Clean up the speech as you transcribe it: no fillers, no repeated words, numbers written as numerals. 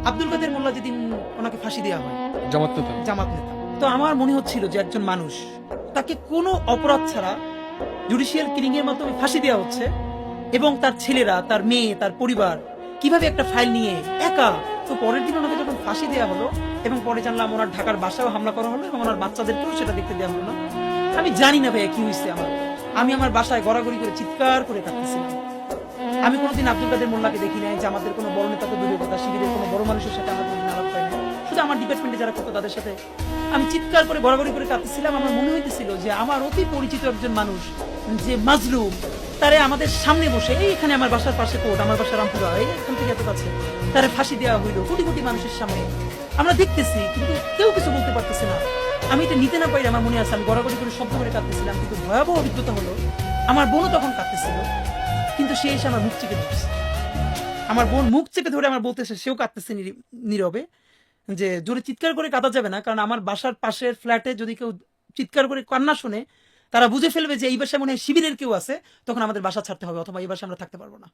আব্দুল কাদের মোল্লা যেদিন ওনাকে ফাঁসি দেওয়া হয়, জামাত নেতা। জামাত নেতা, তো আমার মনে হচ্ছিল যে একজন মানুষ, তাকে কোনো অপরাধ ছাড়া জুডিশিয়াল কিলিং এর মাধ্যমে ফাঁসি দেওয়া হচ্ছে, এবং তার ছেলেরা, তার মেয়ে, তার পরিবার কিভাবে একটা ফাইল নিয়ে একা। তো পরের দিন ওনাকে যখন ফাঁসি দেওয়া হলো এবং পরে জানলাম ওনার ঢাকার বাসাও হামলা করা হলো এবং ওনার বাচ্চাদেরকেও সেটা দেখতে দেওয়া হলো না। আমি জানি না ভাইয়া কি হয়েছে আমার। আমি আমার বাসায় গড়াগড়ি করে চিৎকার করে কাঁদতেছিলাম। আমি কোনোদিন আব্দুল কাদের মোল্লাকে দেখি নাই, যে আমাদের কোনো বড় নেতা তো দূরের কথা, শিবিরের কোনো বড় মানুষের সাথে আমার কোনোদিন আলাপ হয় না, শুধু আমার ডিপার্টমেন্টে যারা করতো তাদের সাথে। আমি চিৎকার করে গড়াগড়ি করে কাঁদতেছিলাম। আমার মনে হইতেছিল যে আমার অতি পরিচিত একজন মানুষ, যে মাজলুম, তারে আমাদের সামনে বসে, এখানে আমার বাসার পাশে কোর্ট, আমার বাসা রামপুরা, এখান থেকে এত কাছে, তারে ফাঁসি দেওয়া হইলো কোটি কোটি মানুষের সামনে। আমরা দেখতেছি কিন্তু কেউ কিছু বলতে পারতেছে না। আমি এটা নিতে না পারি, আমার মনে আছে আমি গড়াগড়ি করে শব্দ করে কাঁদতেছিলাম। কিন্তু ভয়াবহ অভিজ্ঞতা হলো, আমার বোনও তখন কাঁদতেছিল, কিন্তু সে এসে আমার মুখ চেপে ধরছে। আমার বোন মুখ চেপে ধরে আমার বলতেছে, সেও কাঁদতেছে নীরবে, যে জোরে চিৎকার করে কাঁদা যাবে না, কারণ আমার বাসার পাশের ফ্ল্যাটে যদি কেউ চিৎকার করে কান্না শুনে, তারা বুঝে ফেলবে যে এই বাসায় মনে হয় শিবিরের কেউ আছে, তখন আমাদের বাসা ছাড়তে হবে, অথবা এই বাসায় আমরা থাকতে পারবো না।